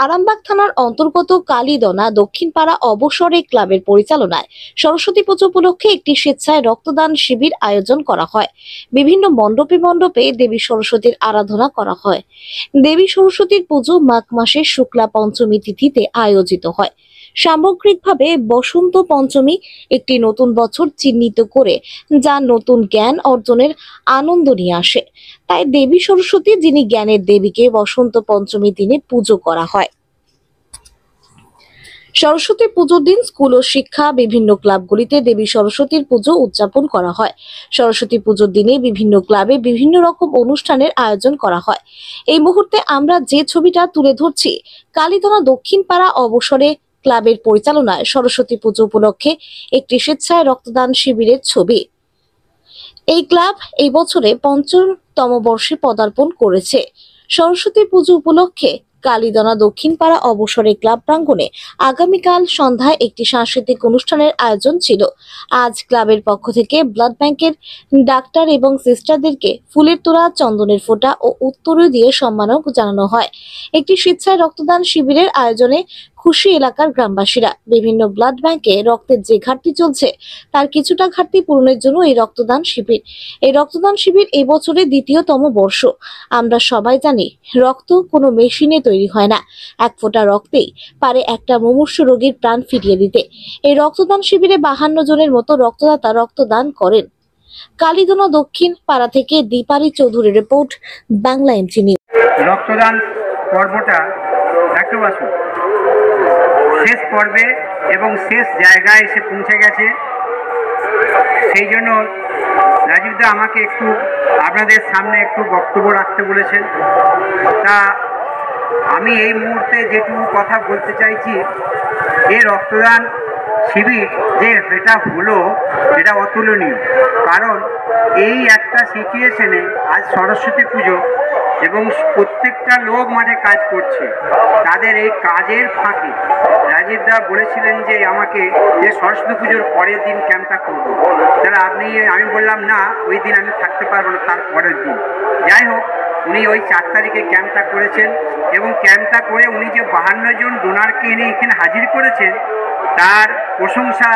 আরামবাগ থানার অন্তর্গত কালীদনা দক্ষিণপাড়া অবসরে ক্লাবের পরিচালনায় সরস্বতী পুজো উপলক্ষে একটি স্বেচ্ছায় রক্তদান শিবির আয়োজন করা হয়। বিভিন্ন মণ্ডপে মণ্ডপে দেবী সরস্বতীর আরাধনা করা হয়। দেবী সরস্বতীর পুজো মাঘ মাসের শুক্লা পঞ্চমী তিথিতে আয়োজিত হয়। সামগ্রিকভাবে বসন্ত পঞ্চমী একটি নতুন বছর চিহ্নিত করে, যা নতুন জ্ঞান অর্জনের আনন্দ নিয়ে আসে। তাই দেবী সরস্বতী, যিনি জ্ঞানের দেবীকে, বসন্ত পঞ্চমী দিনে পুজো করা হয়। সরস্বতী পুজোর দিন স্কুল ও শিক্ষা বিভিন্ন ক্লাবগুলিতে দেবী সরস্বতীর পুজো উদযাপন করা হয়। সরস্বতী পুজোর দিনে বিভিন্ন ক্লাবে বিভিন্ন রকম অনুষ্ঠানের আয়োজন করা হয়। এই মুহূর্তে আমরা যে ছবিটা তুলে ধরছি, কালীদনা দক্ষিণপাড়া অবসরে ক্লাবের পরিচালনায় সরস্বতী পুজো উপলক্ষে একটি স্বেচ্ছায় রক্তদান শিবিরের ছবি। এই ক্লাব এই বছরে ৫ম বর্ষে পদার্পণ করেছে। সরস্বতী পুজো উপলক্ষে কালীদনা দক্ষিণপাড়া অবসরে ক্লাব প্রাঙ্গণে আগামীকাল সন্ধ্যায় একটি সাংস্কৃতিক অনুষ্ঠানের আয়োজন ছিল। আজ ক্লাবের পক্ষ থেকে ব্লাড ব্যাংকের ডাক্তার এবং সিস্টারদেরকে ফুলের তোড়া, চন্দনের ফোঁটা ও উত্তরীয় দিয়ে সম্মাননা জানানো হয়। একটি স্বেচ্ছায় রক্তদান শিবিরের আয়োজনে খুশি এলাকার গ্রামবাসীরা। বিভিন্ন ব্লাড ব্যাংকে রক্তের যে ঘাটতি চলছে, তার কিছুটা ঘাটতি পূরণের জন্য এই রক্তদান শিবির। এই রক্তদান শিবির এই বছরের ২য়তম বর্ষ। আমরা সবাই জানি, রক্ত কোনো মেশিনে তৈরি হয় না। এক ফোঁটা রক্তেই পারে একটা মুমূর্ষু রোগীর প্রাণ ফিরিয়ে দিতে। এই রক্তদান শিবিরে ৫২ জনের মতো রক্তদাতা রক্তদান করেন। কালীদনা দক্ষিণ পাড়া থেকে দীপালি চৌধুরীর রিপোর্ট, বাংলা এমটি নিউজ। রক্তদান পর্বটা দেখতে পাচ্ছি শেষ পর্বে এবং শেষ জায়গায় এসে পৌঁছে গেছে। সেই জন্য রাজীবদা আমাকে একটু আপনাদের সামনে একটু বক্তব্য রাখতে বলেছেন। তা আমি এই মুহূর্তে যেটুকু কথা বলতে চাইছি, এই রক্তদান শিবির যে এটা হলো, এটা অতুলনীয়। কারণ এই একটা সিচুয়েশনে আজ সরস্বতী পুজো এবং প্রত্যেকটা লোক মাঠে কাজ করছে, তাদের এই কাজের ফাঁকে রাজীবদা বলেছিলেন যে আমাকে যে সরস্বতী পুজোর পরের দিন ক্যাম্পটা করব। তাহলে আমি বললাম না, ওই দিন আমি থাকতে পারবো না, তার পরের দিন। যাই হোক, উনি ওই ৪ তারিখে ক্যাম্পটা করেছেন এবং ক্যাম্পটা করে উনি যে ৫২ জন ডোনারকে এনে এখানে হাজির করেছেন, তার প্রশংসা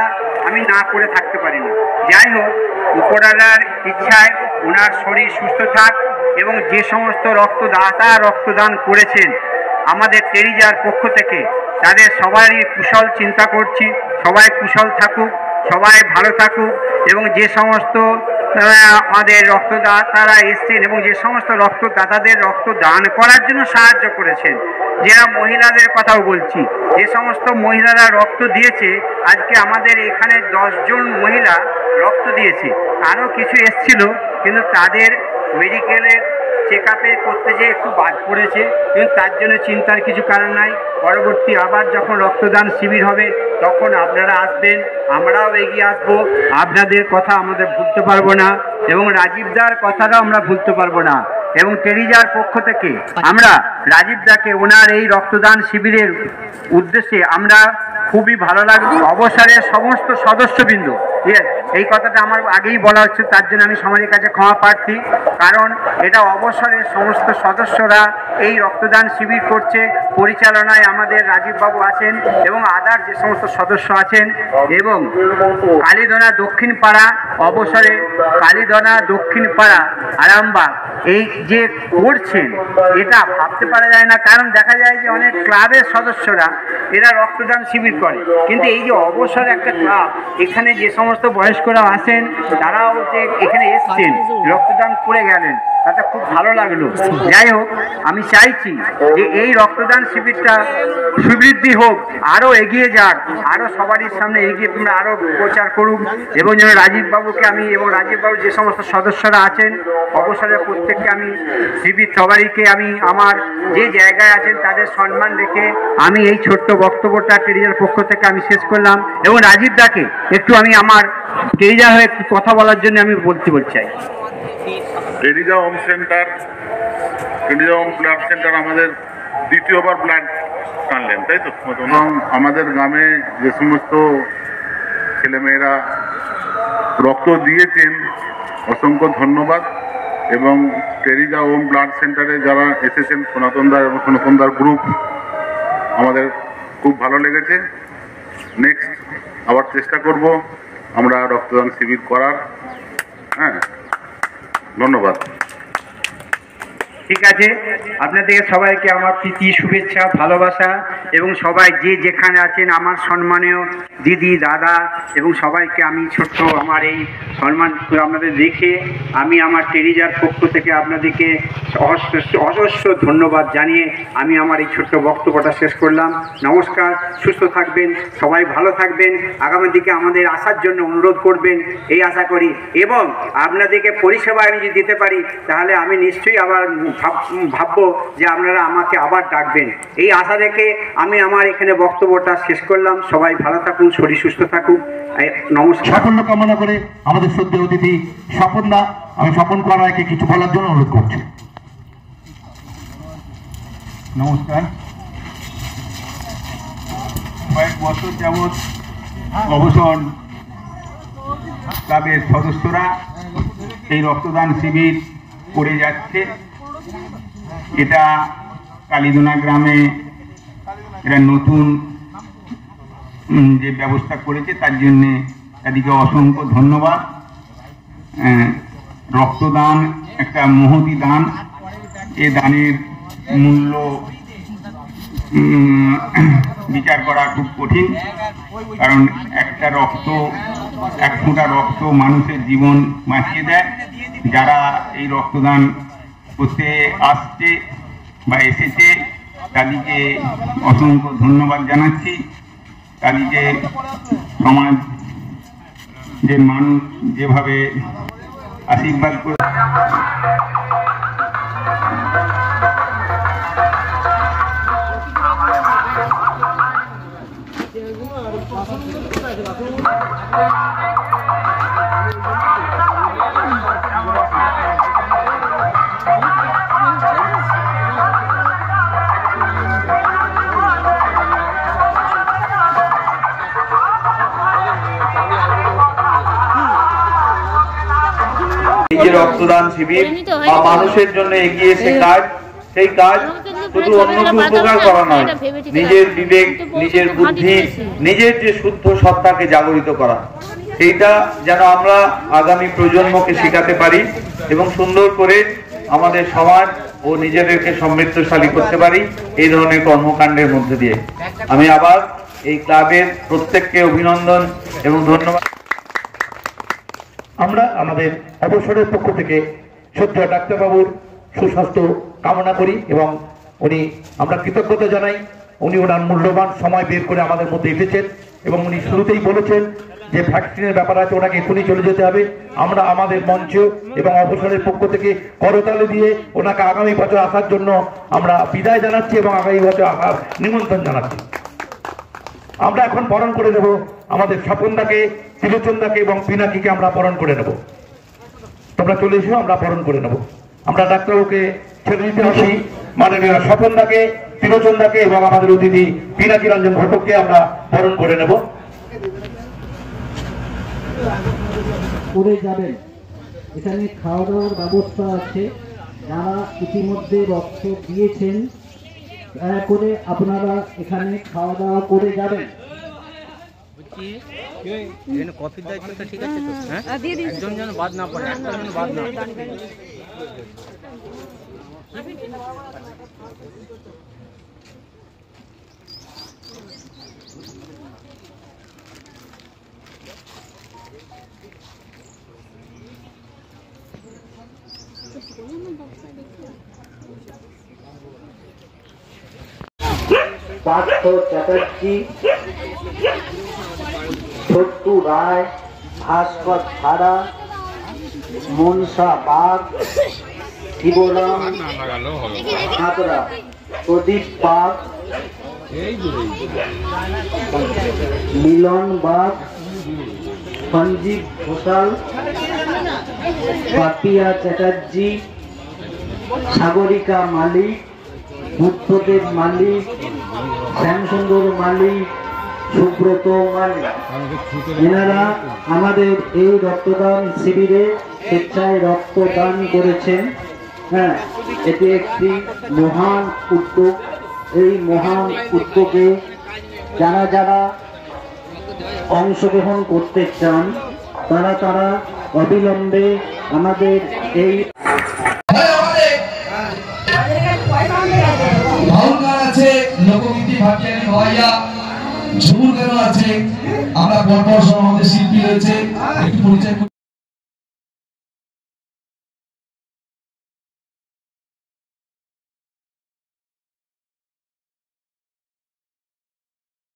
আমি না করে থাকতে পারি না। যাই হোক, উপরওয়ালার ইচ্ছায় ওনার শরীর সুস্থ থাক এবং যে সমস্ত রক্তদাতা রক্তদান করেছেন আমাদের টেরিজার পক্ষ থেকে, তাদের সবারই কুশল চিন্তা করছি। সবাই কুশল থাকুক, সবাই ভালো থাকুক এবং যে সমস্ত আমাদের রক্তদাতারা এসছেন এবং যে সমস্ত রক্তদাতাদের রক্তদান করার জন্য সাহায্য করেছেন, যারা মহিলাদের কথাও বলছি, যে সমস্ত মহিলারা রক্ত দিয়েছে, আজকে আমাদের এখানে 10 জন মহিলা রক্ত দিয়েছে। আরও কিছু এসছিল, কিন্তু তাদের মেডিকেলের চেক আপে করতে যেয়ে একটু বাদ পড়েছে, কিন্তু তার জন্য চিন্তার কিছু কারণ নাই। পরবর্তী আবার যখন রক্তদান শিবির হবে, তখন আপনারা আসবেন, আমরাও এগিয়ে আসবো। আপনাদের কথা আমাদের ভুলতে পারবো না এবং রাজীবদার কথাটাও আমরা ভুলতে পারবো না। এবং টেরিজার পক্ষ থেকে আমরা রাজীবদাকে ওনার এই রক্তদান শিবিরের উদ্দেশ্যে আমরা খুবই ভালো লাগবে। অবসরের সমস্ত সদস্যবৃন্দ, এই কথাটা আমার আগেই বলা হচ্ছে, তার জন্য আমি সমাজের কাছে ক্ষমা প্রার্থী। কারণ এটা অবসরের সমস্ত সদস্যরা এই রক্তদান শিবির করছে, পরিচালনায় আমাদের রাজীববাবু আছেন এবং আদার যে সমস্ত সদস্য আছেন। এবং কালীদনা দক্ষিণপাড়া অবসরে কালীদনা দক্ষিণপাড়া আরামবাগ এই যে করছেন, এটা ভাবতে পারা যায় না। কারণ দেখা যায় যে অনেক ক্লাবের সদস্যরা এরা রক্তদান শিবির করে, কিন্তু এই যে অবসর একটা ক্লাব, এখানে যে সমস্ত বয়স্করা আসেন, তারাও যে এখানে এসছেন, রক্তদান করে গেলেন, তাতে খুব ভালো লাগলো। যাই হোক, আমি চাইছি যে এই রক্তদান শিবিরটা সুবৃদ্ধি হোক, আরও এগিয়ে যাক, আরও সবারই সামনে এগিয়ে তোমরা আরও প্রচার করুক। এবং যেন রাজীববাবুকে আমি এবং রাজীববাবুর যে সমস্ত সদস্যরা আছেন অবসরের, প্রত্যেককে আমি শিবির সবারইকে আমি আমার যে জায়গায় আছেন তাদের সম্মান রেখে আমি এই ছোট্ট বক্তব্যটা টেরিজার পক্ষ থেকে আমি শেষ করলাম। এবং রাজীবদাকে একটু আমি আমার টেরিজার হয়ে একটু কথা বলার জন্য আমি বলতে চাই। Teresa home centre, Teresa home blood centre আমাদের দ্বিতীয়বার ব্লাড টানলেন, তাই তো? এবং আমাদের গ্রামে যে সমস্ত ছেলেমেয়েরা রক্ত দিয়েছেন, অসংখ্য ধন্যবাদ। এবং টেরিজা হোম ব্লাড সেন্টারে যারা এসেছেন, সনাতনদার এবং সনাতনদার গ্রুপ, আমাদের খুব ভালো লেগেছে। নেক্সট আবার চেষ্টা করব আমরা রক্তদান শিবির করার। হ্যাঁ, ধন্যবাদ। ঠিক আছে, আপনাদের সবাইকে আমার প্রীতি, শুভেচ্ছা, ভালোবাসা এবং সবাই যে যেখানে আছেন আমার সম্মানীয় দিদি, দাদা এবং সবাইকে আমি ছোট্ট আমার এই সম্মান আপনাদের দেখে আমি আমার টেরিজার পক্ষ থেকে আপনাদেরকে অজস্র ধন্যবাদ জানিয়ে আমি আমার এই ছোট্ট বক্তব্যটা শেষ করলাম। নমস্কার, সুস্থ থাকবেন, সবাই ভালো থাকবেন, আগামী দিকে আমাদের আসার জন্য অনুরোধ করবেন এই আশা করি, এবং আপনাদেরকে পরিষেবা আমি যদি দিতে পারি তাহলে আমি নিশ্চয়ই আবার ভাববো যে আপনারা আমাকে আবার ডাকবেন। এই আশা রেখে আমি আমার এখানে বক্তব্যটা শেষ করলাম। সবাই ভালো থাকুন, শরীর সুস্থ থাকুন। নমস্কার। সাফল্য কামনা করে আমাদের শ্রদ্ধেয় অতিথি স্বপনদা, আমি স্বপন করাকে কিছু বলার জন্য অনুরোধ করছি। নমস্কার। কয়েক বছর যাবৎ অবসর ক্লাবের সদস্যরা এই রক্তদান শিবির করে যাচ্ছে। এটা কালীদোনা গ্রামে এরা নতুন যে ব্যবস্থা করেছে তার জন্যে তাদেরকে অসংখ্য ধন্যবাদ। রক্তদান একটা মহতি দান। এ দানের মূল্য বিচার করা খুব কঠিন, কারণ একটা রক্ত, এক ফোঁটা রক্ত মানুষের জীবন বাঁচিয়ে দেয়। যারা এই রক্তদান করতে আসছে বা এসেছে তাদেরকে অসংখ্য ধন্যবাদ জানাচ্ছি। তাদেরকে সমাজ যে মানুষ যেভাবে আশীর্বাদ করে যে রক্তদান শিবির বা মানুষের জন্য এগিয়ে এসে কাজ, সেই কাজ শুধু অন্যকে উপকার করা নয়, নিজের বিবেক, নিজের বুদ্ধি, নিজের যে শুদ্ধ সত্তাকে জাগরিত করা, সেইটা যেন আমরা আগামী প্রজন্মকে শেখাতে পারি এবং সুন্দর করে আমাদের সমাজ ও নিজেদেরকে সমৃদ্ধশালী করতে পারি এই ধরনের কর্মকাণ্ডের মধ্যে দিয়ে। আমি আবার এই ক্লাবের প্রত্যেককে অভিনন্দন এবং ধন্যবাদ। আমরা আমাদের অবসরের পক্ষ থেকে শ্রদ্ধেয় ডাক্তারবাবুর সুস্বাস্থ্য কামনা করি এবং আমরা কৃতজ্ঞতা জানাই। উনি ওনার মূল্যবান সময় বের করে আমাদের মধ্যে এসেছেন এবং উনি শুরুতেই বলেছেন যে ভ্যাকসিনের ব্যাপার আছে, ওনাকে এখনই চলে যেতে হবে। আমরা আমাদের মঞ্চ এবং অবসরের পক্ষ থেকে করতালি দিয়ে ওনাকে আগামী বছর আসার জন্য আমরা বিদায় জানাচ্ছি এবং আগামী বছর আসার নিমন্ত্রণ জানাচ্ছি। আমরা এখন বরণ করে নেব আমাদের স্বপনদাকে, ত্রিলোচনদাকে এবং পিনাকিকে আমরা বরণ করে নেব। তোমরা চলে এসো, আমরা বরণ করে নেব। আমরা ডাক্তারবাবুকে ছেড়ে দিতে আসি, মাননীয় স্বপনদাকে, ত্রিলোচনদাকে এবং আমাদের অতিথি পিনাকি রঞ্জন ঘটককে আমরা বরণ করে নেব। করে যাবেন। এখানে খাওয়া দাওয়ার ব্যবস্থা আছে। যারা ইতিমধ্যে রক্ত দিয়েছেন দয়া করে আপনারা এখানে খাওয়া দাওয়া করে যাবেন। কফির দায়িত্বটা ঠিক আছে তো? হ্যাঁ, একজন যেন বাদ না পড়ে, একটা যেন বাদ না পড়ে। পার্থ চ্যাটার্জি, ছোট্টু রায়, ভাস্কর ছাড়া, মনসা বাগ, শিবরাম সাঁতরা, প্রদীপ বাগ, মিলন বাগ, সঞ্জীব ঘোষাল, পাপিয়া চ্যাটার্জি, সাগরিকা মালিক, বুদ্ধদেব মালিক, শ্যামসুন্দর মালিক, সুব্রত মালিক, এনারা আমাদের এই রক্তদান শিবিরে স্বেচ্ছায় রক্তদান করেছেন। হ্যাঁ, এটি একটি মহান উদ্যোগ এই মহান উদ্যোগে যারা যারা অংশগ্রহণ করতে চান তারা অবিলম্বে আমাদের এই আছে লোকগীতি ভাটিয়ালি ভাইয়া ঝুমুর গানও আছে। আমরা পরপর সব আমাদের শিল্পী রয়েছে, একটু পরিচয়